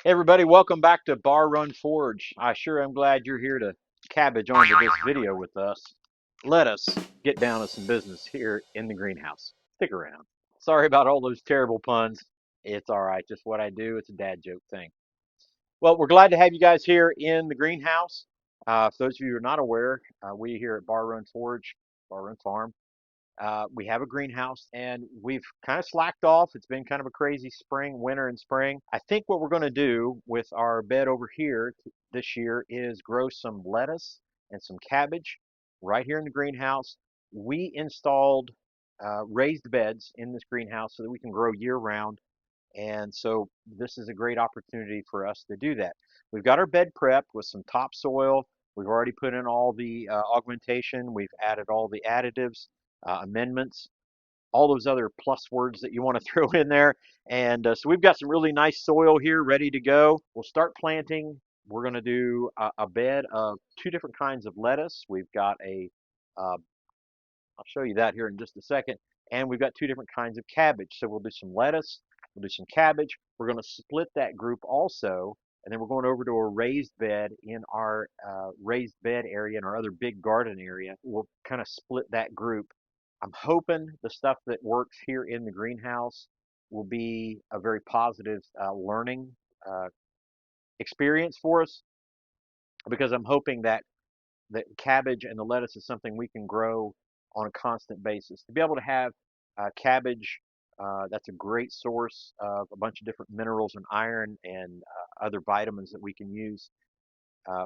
Hey everybody, welcome back to Bar Run Forge. I sure am glad you're here to cabbage onto this video with us. Let us get down to some business here in the greenhouse. Stick around. Sorry about all those terrible puns. It's all right, just what I do. It's a dad joke thing. Well, we're glad to have you guys here in the greenhouse. For those of you who are not aware, we here at Bar Run Forge, Bar Run Farm, we have a greenhouse and we've kind of slacked off. It's been kind of a crazy spring, winter and spring. I think what we're going to do with our bed over here this year is grow some lettuce and some cabbage right here in the greenhouse. We installed raised beds in this greenhouse so that we can grow year round. And so this is a great opportunity for us to do that. We've got our bed prepped with some topsoil. We've already put in all the augmentation. We've added all the additives, amendments, all those other plus words that you want to throw in there. And so we've got some really nice soil here ready to go. We'll start planting. We're going to do a bed of two different kinds of lettuce. We've got I'll show you that here in just a second. And we've got two different kinds of cabbage. So we'll do some lettuce, we'll do some cabbage. We're going to split that group also. And then we're going over to a raised bed in our raised bed area in our other big garden area. We'll kind of split that group. I'm hoping the stuff that works here in the greenhouse will be a very positive learning experience for us, because I'm hoping that the cabbage and the lettuce is something we can grow on a constant basis. To be able to have cabbage, that's a great source of a bunch of different minerals and iron and other vitamins that we can use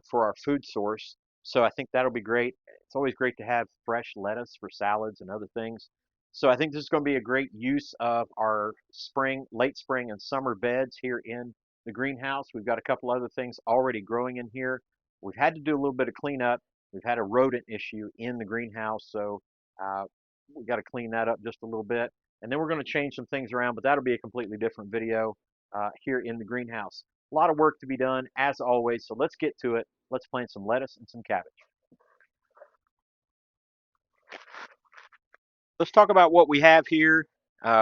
for our food source. So I think that'll be great. It's always great to have fresh lettuce for salads and other things. So I think this is going to be a great use of our spring, late spring and summer beds here in the greenhouse. We've got a couple other things already growing in here. We've had to do a little bit of cleanup. We've had a rodent issue in the greenhouse, so we've got to clean that up just a little bit. And then we're going to change some things around, but that'll be a completely different video here in the greenhouse. A lot of work to be done, as always, so let's get to it. Let's plant some lettuce and some cabbage. Let's talk about what we have here.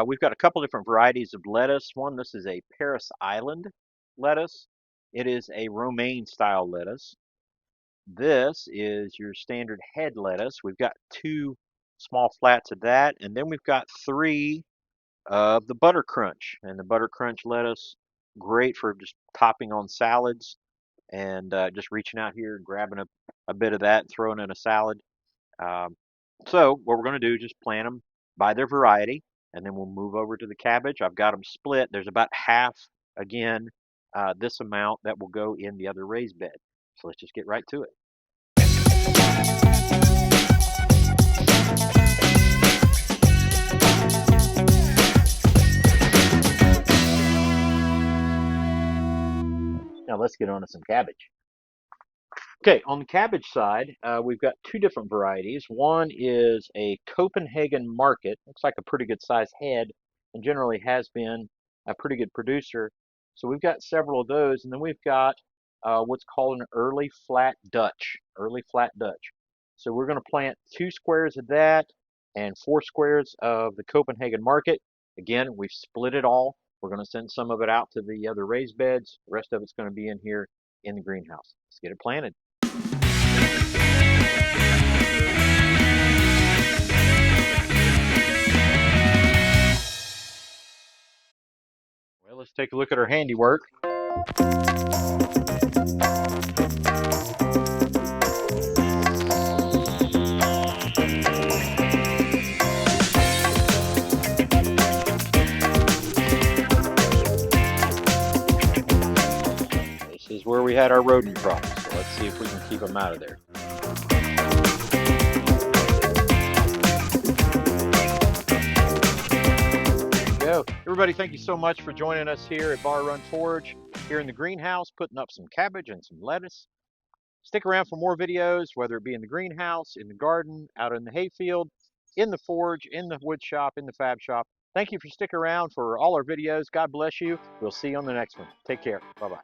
We've got a couple different varieties of lettuce. This is a Paris Island lettuce. It is a romaine style lettuce. This is your standard head lettuce. We've got two small flats of that, and then we've got three of the butter crunch. And the butter crunch lettuce, great for just topping on salads and just reaching out here and grabbing a bit of that and throwing in a salad. So what we're going to do is just plant them by their variety, and then we'll move over to the cabbage. I've got them split. There's about half, again, this amount that will go in the other raised bed. So let's just get right to it. Now let's get on to some cabbage. Okay, on the cabbage side, we've got two different varieties. One is a Copenhagen market. Looks like a pretty good sized head and generally has been a pretty good producer. So we've got several of those, and then we've got what's called an early flat Dutch. Early flat Dutch. So we're going to plant 2 squares of that and 4 squares of the Copenhagen market. Again, we've split it all. We're going to send some of it out to the other raised beds. The rest of it's going to be in here in the greenhouse. Let's get it planted. Well, let's take a look at our handiwork. This is where we had our rodent problems, so let's see if we can keep them out of there. Go. Everybody, thank you so much for joining us here at Bar Run Forge, here in the greenhouse, putting up some cabbage and some lettuce. Stick around for more videos, whether it be in the greenhouse, in the garden, out in the hayfield, in the forge, in the wood shop, in the fab shop. Thank you for sticking around for all our videos. God bless you. We'll see you on the next one. Take care. Bye-bye.